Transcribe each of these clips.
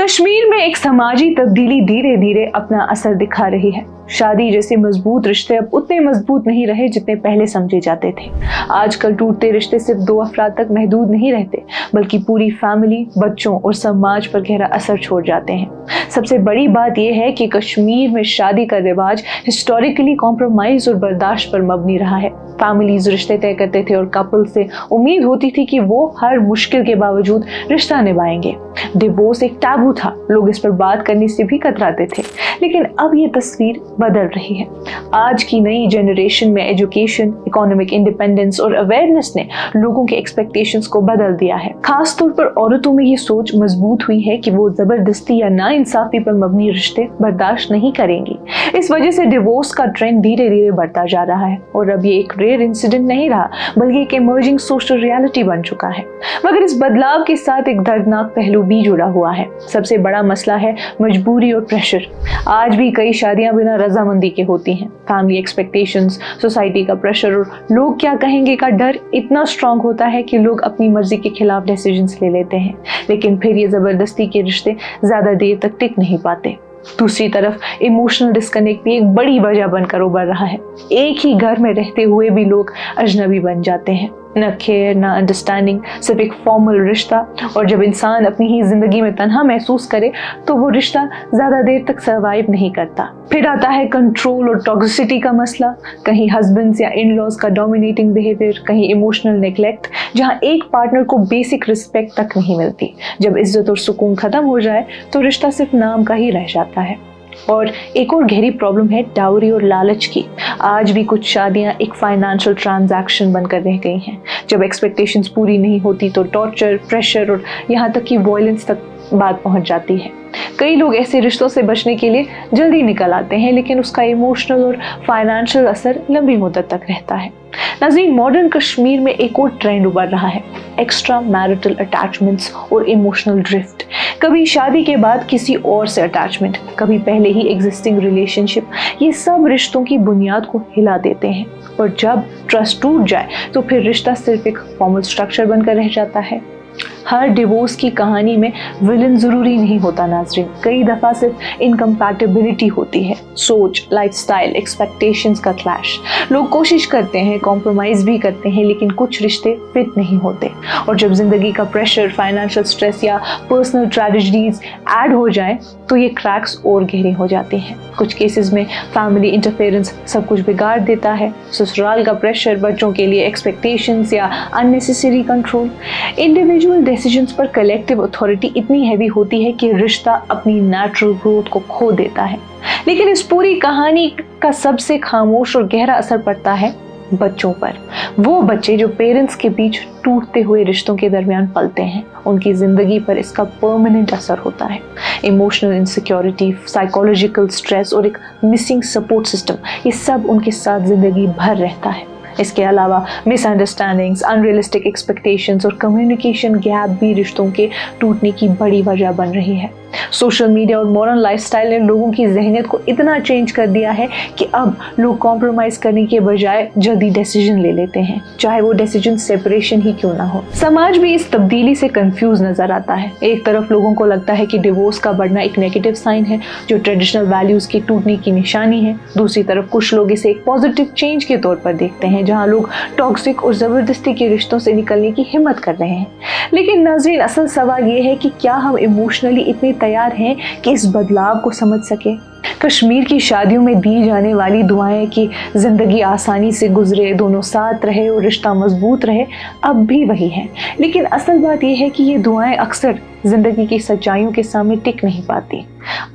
कश्मीर में एक समाजी तब्दीली धीरे धीरे अपना असर दिखा रही है। शादी जैसे मजबूत रिश्ते अब उतने मजबूत नहीं रहे जितने पहले समझे जाते थे। आजकल टूटते रिश्ते सिर्फ दो अफराद तक महदूद नहीं रहते, बल्कि पूरी फैमिली, बच्चों और समाज पर गहरा असर छोड़ जाते हैं। सबसे बड़ी बात यह है कि कश्मीर में शादी का रिवाज हिस्टोरिकली कॉम्प्रोमाइज और बर्दाश्त पर मबनी रहा है। फैमिलीज रिश्ते तय करते थे और कपल से उम्मीद होती थी कि वो हर मुश्किल के बावजूद रिश्ता निभाएंगे। डिवोर्स एक टैबू था, लोग इस पर बात करने से भी कतराते थे। लेकिन अब ये तस्वीर बदल रही है। आज की नई जनरेशन में एजुकेशन, इकोनॉमिक इंडिपेंडेंस और अवेयरनेस ने लोगों के एक्सपेक्टेशंस को बदल दिया है। खास तौर पर औरतों में ये सोच मजबूत हुई है कि वो जबरदस्ती या नाइंसाफी पर मबनी रिश्ते बर्दाश्त नहीं करेंगी। इस वजह से डिवोर्स का ट्रेंड धीरे धीरे बढ़ता जा रहा है और अब ये एक रेयर इंसिडेंट नहीं रहा, बल्कि एक इमर्जिंग सोशल रियलिटी बन चुका है। मगर इस बदलाव के साथ एक दर्दनाक पहलू भी जुड़ा हुआ है। सबसे बड़ा मसला है मजबूरी और प्रेशर। आज भी कई शादियां बिना रजामंदी के होती हैं। फैमिली एक्सपेक्टेशंस, सोसाइटी का प्रेशर और लोग क्या कहेंगे का डर इतना स्ट्रांग होता है कि लोग अपनी मर्जी के खिलाफ डिसीजंस ले लेते हैं। लेकिन फिर ये जबरदस्ती के रिश्ते ज्यादा देर तक टिक नहीं पाते। दूसरी तरफ इमोशनल डिस्कनेक्ट भी एक बड़ी वजह बनकर उभर रहा है। एक ही घर में रहते हुए भी लोग अजनबी बन जाते हैं। न केयर, न अंडरस्टैंडिंग, सिर्फ एक फॉर्मल रिश्ता। और जब इंसान अपनी ही जिंदगी में तन्हा महसूस करे तो वो रिश्ता ज्यादा देर तक सर्वाइव नहीं करता। फिर आता है कंट्रोल और टॉक्सिसिटी का मसला। कहीं हस्बैंड्स या इन लॉज का डोमिनेटिंग बिहेवियर, कहीं इमोशनल नेग्लेक्ट, जहाँ एक पार्टनर को बेसिक रिस्पेक्ट तक नहीं मिलती। जब इज्जत और सुकून खत्म हो जाए तो रिश्ता सिर्फ नाम का ही रह जाता है। और एक और गहरी प्रॉब्लम है डाउरी और लालच की। आज भी कुछ शादियां एक फाइनेंशियल ट्रांजैक्शन बनकर रह गई हैं। जब एक्सपेक्टेशंस पूरी नहीं होती तो टॉर्चर, प्रेशर और यहाँ तक कि वायलेंस तक बात पहुंच जाती है। कई लोग ऐसे रिश्तों से बचने के लिए जल्दी निकल आते हैं, लेकिन उसका इमोशनल और फाइनेंशियल असर लंबी मुद्दत तक रहता है। नाज़रीन, मॉडर्न कश्मीर में एक और ट्रेंड उभर रहा है, एक्स्ट्रा मैरिटल अटैचमेंट्स और इमोशनल ड्रिफ्ट। कभी शादी के बाद किसी और से अटैचमेंट, कभी पहले ही एग्जिस्टिंग रिलेशनशिप, ये सब रिश्तों की बुनियाद को हिला देते हैं। और जब ट्रस्ट टूट जाए तो फिर रिश्ता सिर्फ एक फॉर्मल स्ट्रक्चर बनकर रह जाता है। हर डिवोर्स की कहानी में विलन जरूरी नहीं होता नाज़रीन, कई दफा सिर्फ इनकम्पैटिबिलिटी होती है। सोच, लाइफस्टाइल, एक्सपेक्टेशंस का क्लैश। लोग कोशिश करते हैं, कॉम्प्रोमाइज भी करते हैं, लेकिन कुछ रिश्ते फिट नहीं होते। और जब जिंदगी का प्रेशर, फाइनेंशियल स्ट्रेस या पर्सनल ट्रेजेडीज ऐड हो जाए तो ये क्रैक्स और गहरे हो जाते हैं। कुछ केसेस में फैमिली इंटरफेरेंस सब कुछ बिगाड़ देता है। ससुराल का प्रेशर, बच्चों के लिए एक्सपेक्टेशंस या अननेसेसरी कंट्रोल। इंडिविजुअल डिसीजंस पर कलेक्टिव अथॉरिटी इतनी हैवी होती है कि रिश्ता अपनी नेचुरल ग्रोथ को खो देता है। लेकिन इस पूरी कहानी का सबसे खामोश और गहरा असर पड़ता है बच्चों पर। वो बच्चे जो पेरेंट्स के बीच टूटते हुए रिश्तों के दरमियान पलते हैं, उनकी जिंदगी पर इसका परमानेंट असर होता है। इमोशनल इनसिक्योरिटी, साइकोलॉजिकल स्ट्रेस और एक मिसिंग सपोर्ट सिस्टम, ये सब उनके साथ जिंदगी भर रहता है। इसके अलावा मिसअंडरस्टैंडिंग्स, अनरियलिस्टिक एक्सपेक्टेशंस और कम्युनिकेशन गैप भी रिश्तों के टूटने की बड़ी वजह बन रही है। सोशल मीडिया और मॉडर्न लाइफस्टाइल ने लोगों की ज़हनियत को इतना चेंज कर दिया है कि अब लोग कॉम्प्रोमाइज करने के बजाय जल्दी डिसीजन ले लेते हैं, चाहे वो डिसीजन सेपरेशन ही क्यों ना हो। समाज भी इस तब्दीली से कंफ्यूज नजर आता है। एक तरफ लोगों को लगता है कि डिवोर्स का बढ़ना एक नेगेटिव साइन है, जो ट्रेडिशनल वैल्यूज के टूटने की निशानी है। दूसरी तरफ कुछ लोग इसे एक पॉजिटिव चेंज के तौर पर देखते हैं, जहाँ लोग टॉक्सिक और जबरदस्ती के रिश्तों से निकलने की हिम्मत कर रहे हैं। लेकिन नाज़रीन, असल सवाल ये है कि क्या हम इमोशनली इतने तैयार हैं कि इस बदलाव को समझ सके। कश्मीर की शादियों में दी जाने वाली दुआएं कि जिंदगी आसानी से गुजरे, दोनों साथ रहे और रिश्ता मजबूत रहे, अब भी वही है। लेकिन असल बात यह है कि ये दुआएं अक्सर जिंदगी की सच्चाइयों के सामने टिक नहीं पाती।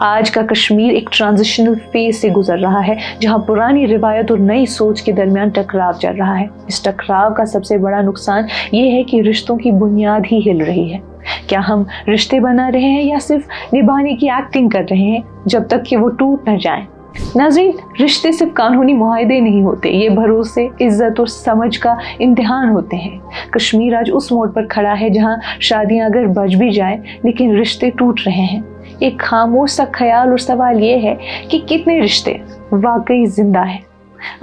आज का कश्मीर एक ट्रांजिशनल फेज से गुजर रहा है, जहां पुरानी रिवायत और नई सोच के दरमियान टकराव चल रहा है। इस टकराव का सबसे बड़ा नुकसान ये है कि रिश्तों की बुनियाद ही हिल रही है। क्या हम रिश्ते बना रहे हैं या सिर्फ निभाने की एक्टिंग कर रहे हैं जब तक कि वो टूट न जाए। नाज़रीन, रिश्ते सिर्फ कानूनी मुआहदे नहीं होते, ये भरोसे, इज्जत और समझ का इम्तिहान होते हैं। कश्मीर आज उस मोड़ पर खड़ा है जहां शादियां अगर बच भी जाएं लेकिन रिश्ते टूट रहे हैं। एक खामोश सा ख्याल और सवाल ये है कि कितने रिश्ते वाकई जिंदा है।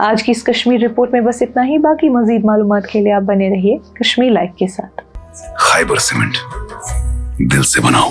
आज की इस कश्मीर रिपोर्ट में बस इतना ही। बाकी मजीद मालूमात के लिए आप बने रहिए कश्मीर लाइव के साथ। खैबर सीमेंट, दिल से बनाओ।